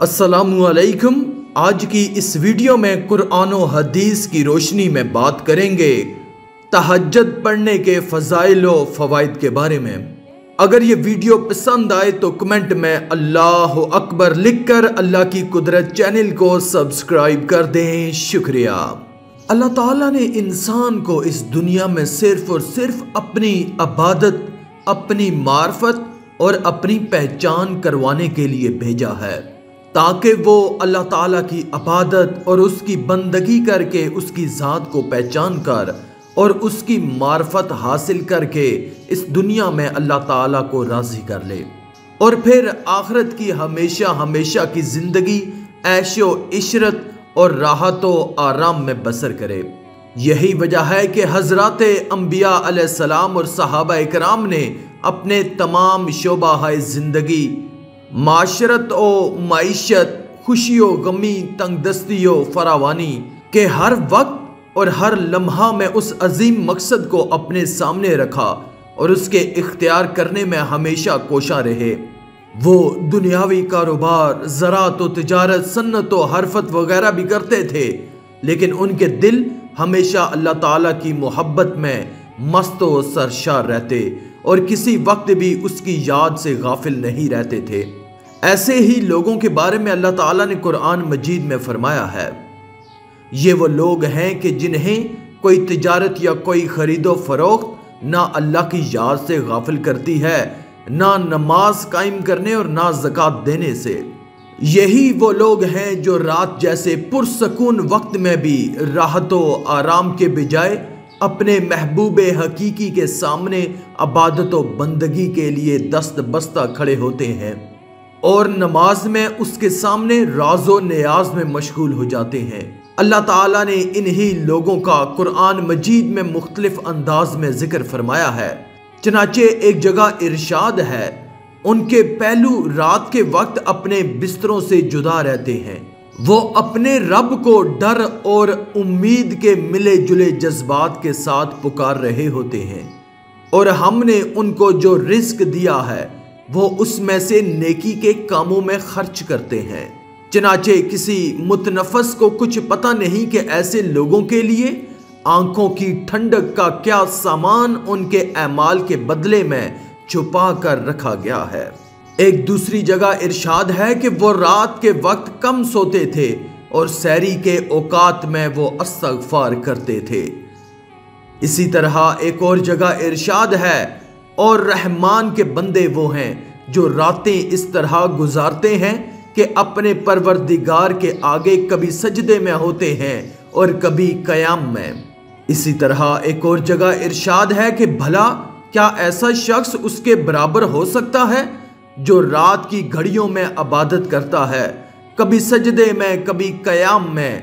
السلام علیکم۔ آج کی اس ویڈیو میں قرآن و حدیث کی روشنی میں بات کریں گے تہجد پڑھنے کے فضائل و فوائد کے بارے میں۔ اگر یہ ویڈیو پسند آئے تو کمنٹ میں اللہ اکبر لکھ کر اللہ کی قدرت چینل کو سبسکرائب کر دیں۔ شکریہ۔ اللہ تعالیٰ نے انسان کو اس دنیا میں صرف اور صرف اپنی عبادت، اپنی معرفت اور اپنی پہچان کروانے کے لیے بھیجا ہے، تاکہ وہ اللہ تعالیٰ کی عبادت اور اس کی بندگی کر کے اس کی ذات کو پہچان کر اور اس کی معرفت حاصل کر کے اس دنیا میں اللہ تعالیٰ کو راضی کر لے، اور پھر آخرت کی ہمیشہ ہمیشہ کی زندگی عیش و عشرت اور راحت و آرام میں بسر کرے۔ یہی وجہ ہے کہ حضرات انبیاء علیہ السلام اور صحابہ اکرام نے اپنے تمام شعبہ زندگی، معاشرت و معیشت، خوشی و غمی، تنگ دستی و فراوانی کے ہر وقت اور ہر لمحہ میں اس عظیم مقصد کو اپنے سامنے رکھا اور اس کے اختیار کرنے میں ہمیشہ کوشاں رہے۔ وہ دنیاوی کاروبار، زراعت و تجارت، صنعت و حرفت وغیرہ بھی کرتے تھے، لیکن ان کے دل ہمیشہ اللہ تعالیٰ کی محبت میں مست و سرشار رہتے اور کسی وقت بھی اس کی یاد سے غافل نہیں رہتے تھے۔ ایسے ہی لوگوں کے بارے میں اللہ تعالیٰ نے قرآن مجید میں فرمایا ہے، یہ وہ لوگ ہیں کہ جنہیں کوئی تجارت یا کوئی خرید و فروخت نہ اللہ کی یاد سے غافل کرتی ہے، نہ نماز قائم کرنے اور نہ زکوٰۃ دینے سے۔ یہی وہ لوگ ہیں جو رات جیسے پرسکون وقت میں بھی راحت و آرام کے بجائے اپنے محبوب حقیقی کے سامنے عبادت و بندگی کے لیے دست بستہ کھڑے ہوتے ہیں، اور نماز میں اس کے سامنے راز و نیاز میں مشغول ہو جاتے ہیں۔ اللہ تعالیٰ نے انہی لوگوں کا قرآن مجید میں مختلف انداز میں ذکر فرمایا ہے۔ چنانچہ ایک جگہ ارشاد ہے، ان کے پہلو رات کے وقت اپنے بستروں سے جدا رہتے ہیں، وہ اپنے رب کو ڈر اور امید کے ملے جلے جذبات کے ساتھ پکار رہے ہوتے ہیں، اور ہم نے ان کو جو رزق دیا ہے وہ اس میں سے نیکی کے کاموں میں خرچ کرتے ہیں۔ چنانچہ کسی متنفس کو کچھ پتہ نہیں کہ ایسے لوگوں کے لیے آنکھوں کی ٹھنڈک کا کیا سامان ان کے اعمال کے بدلے میں چھپا کر رکھا گیا ہے۔ ایک دوسری جگہ ارشاد ہے کہ وہ رات کے وقت کم سوتے تھے اور سحری کے اوقات میں وہ استغفار کرتے تھے۔ اسی طرح ایک اور جگہ ارشاد ہے، اور رحمان کے بندے وہ ہیں جو راتیں اس طرح گزارتے ہیں کہ اپنے پروردگار کے آگے کبھی سجدے میں ہوتے ہیں اور کبھی قیام میں۔ اسی طرح ایک اور جگہ ارشاد ہے کہ بھلا کیا ایسا شخص اس کے برابر ہو سکتا ہے جو رات کی گھڑیوں میں عبادت کرتا ہے، کبھی سجدے میں کبھی قیام میں،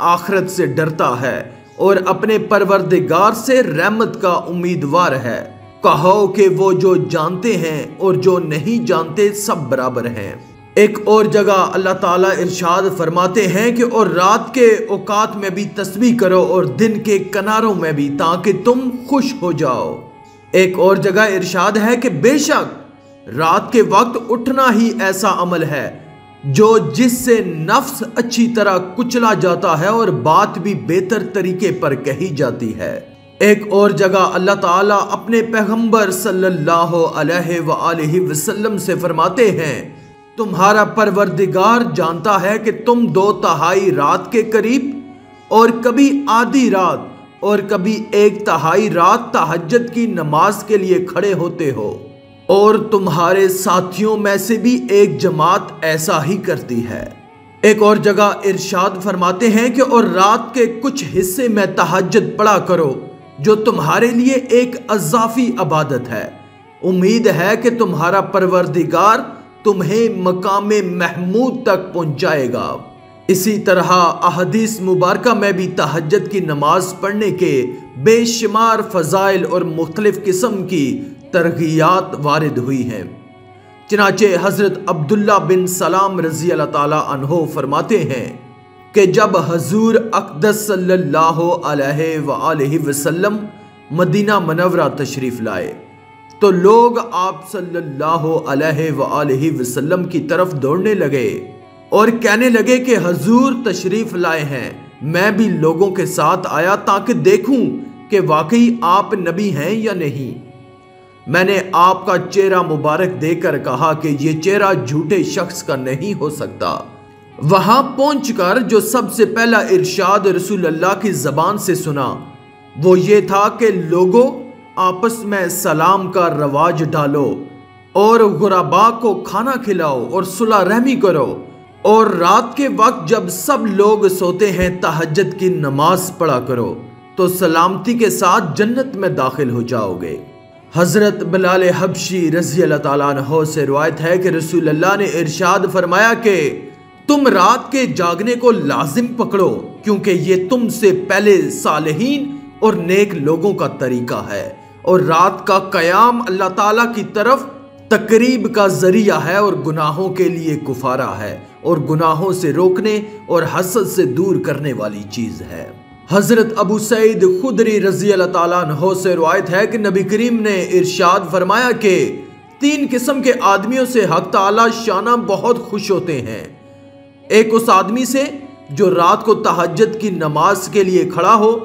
آخرت سے ڈرتا ہے اور اپنے پروردگار سے رحمت کا امیدوار ہے۔ کہو کہ وہ جو جانتے ہیں اور جو نہیں جانتے سب برابر ہیں۔ ایک اور جگہ اللہ تعالیٰ ارشاد فرماتے ہیں کہ اور رات کے اوقات میں بھی تسبیح کرو اور دن کے کناروں میں بھی، تاکہ تم خوش ہو جاؤ۔ ایک اور جگہ ارشاد ہے کہ بے شک رات کے وقت اٹھنا ہی ایسا عمل ہے جو جس سے نفس اچھی طرح کچلا جاتا ہے اور بات بھی بہتر طریقے پر کہی جاتی ہے۔ ایک اور جگہ اللہ تعالیٰ اپنے پیغمبر صلی اللہ علیہ وآلہ وسلم سے فرماتے ہیں، تمہارا پروردگار جانتا ہے کہ تم 2/3 رات کے قریب اور کبھی آدھی رات اور کبھی 1/3 رات تہجد کی نماز کے لیے کھڑے ہوتے ہو، اور تمہارے ساتھیوں میں سے بھی ایک جماعت ایسا ہی کرتی ہے۔ ایک اور جگہ ارشاد فرماتے ہیں کہ اور رات کے کچھ حصے میں تہجد پڑھا کرو، جو تمہارے لیے ایک اضافی عبادت ہے۔ امید ہے کہ تمہارا پروردگار تمہیں مقام محمود تک پہنچائے گا۔ اسی طرح احادیث مبارکہ میں بھی تہجد کی نماز پڑھنے کے بے شمار فضائل اور مختلف قسم کی ترغیبات وارد ہوئی ہیں۔ چنانچہ حضرت عبداللہ بن سلام رضی اللہ تعالیٰ عنہ فرماتے ہیں کہ جب حضور اقدس صلی اللہ علیہ وآلہ وسلم مدینہ منورہ تشریف لائے تو لوگ آپ صلی اللہ علیہ وآلہ وسلم کی طرف دوڑنے لگے اور کہنے لگے کہ حضور تشریف لائے ہیں، میں بھی لوگوں کے ساتھ آیا تاکہ دیکھوں کہ واقعی آپ نبی ہیں یا نہیں۔ میں نے آپ کا چہرہ مبارک دے کر کہا کہ یہ چہرہ جھوٹے شخص کا نہیں ہو سکتا۔ وہاں پہنچ کر جو سب سے پہلا ارشاد رسول اللہ کی زبان سے سنا وہ یہ تھا کہ لوگوں آپس میں سلام کا رواج ڈالو اور غرباء کو کھانا کھلاؤ اور صلح رحمی کرو، اور رات کے وقت جب سب لوگ سوتے ہیں تہجد کی نماز پڑھا کرو تو سلامتی کے ساتھ جنت میں داخل ہو جاؤ گے۔ حضرت بلال حبشی رضی اللہ تعالیٰ عنہ سے روایت ہے کہ رسول اللہ نے ارشاد فرمایا کہ تم رات کے جاگنے کو لازم پکڑو، کیونکہ یہ تم سے پہلے صالحین اور نیک لوگوں کا طریقہ ہے، اور رات کا قیام اللہ تعالیٰ کی طرف تقریب کا ذریعہ ہے اور گناہوں کے لیے کفارہ ہے، اور گناہوں سے روکنے اور حسد سے دور کرنے والی چیز ہے۔ حضرت ابو سعید خدری رضی اللہ تعالیٰ عنہ سے روایت ہے کہ نبی کریم نے ارشاد فرمایا کہ 3 قسم کے آدمیوں سے حق تعالیٰ شانہ بہت خوش ہوتے ہیں۔ ایک اس آدمی سے جو رات کو تہجد کی نماز کے لیے کھڑا ہو،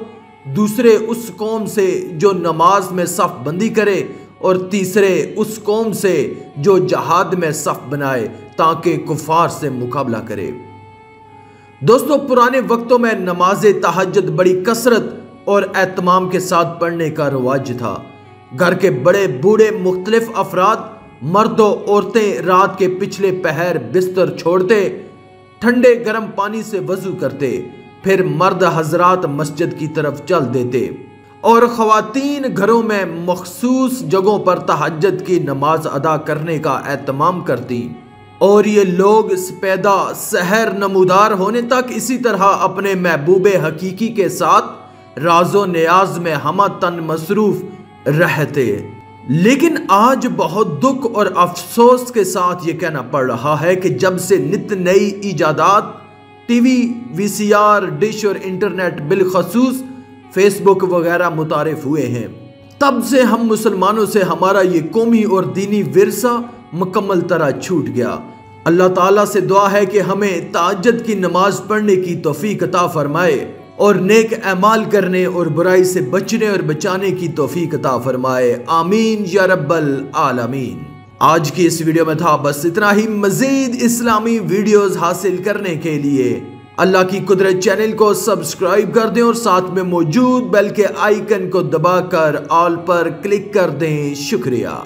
دوسرے اس قوم سے جو نماز میں صف بندی کرے، اور تیسرے اس قوم سے جو جہاد میں صف بنائے تاکہ کفار سے مقابلہ کرے۔ دوستو، پرانے وقتوں میں نماز تہجد بڑی کثرت اور اہتمام کے ساتھ پڑھنے کا رواج تھا۔ گھر کے بڑے بوڑھے مختلف افراد، مرد و عورتیں رات کے پچھلے پہر بستر چھوڑتے، ٹھنڈے گرم پانی سے وضو کرتے، پھر مرد حضرات مسجد کی طرف چل دیتے، اور خواتین گھروں میں مخصوص جگہوں پر تہجد کی نماز ادا کرنے کا اہتمام کرتی، اور یہ لوگ سپیدہ سحر نمودار ہونے تک اسی طرح اپنے محبوب حقیقی کے ساتھ راز و نیاز میں ہمہ تن مصروف رہتے۔ لیکن آج بہت دکھ اور افسوس کے ساتھ یہ کہنا پڑ رہا ہے کہ جب سے نت نئی ایجادات، ٹی وی، وی سی آر، ڈش اور انٹرنیٹ بالخصوص فیس بک وغیرہ متعارف ہوئے ہیں، تب سے ہم مسلمانوں سے ہمارا یہ قومی اور دینی ورثہ مکمل طرح چھوٹ گیا۔ اللہ تعالیٰ سے دعا ہے کہ ہمیں تہجد کی نماز پڑھنے کی توفیق عطا فرمائے، اور نیک اعمال کرنے اور برائی سے بچنے اور بچانے کی توفیق عطا فرمائے، آمین یا رب العالمین۔ آج کی اس ویڈیو میں تھا بس اتنا ہی۔ مزید اسلامی ویڈیوز حاصل کرنے کے لیے اللہ کی قدرت چینل کو سبسکرائب کر دیں اور ساتھ میں موجود بیل کے آئیکن کو دبا کر آل پر کلک کر دیں۔ شکریہ۔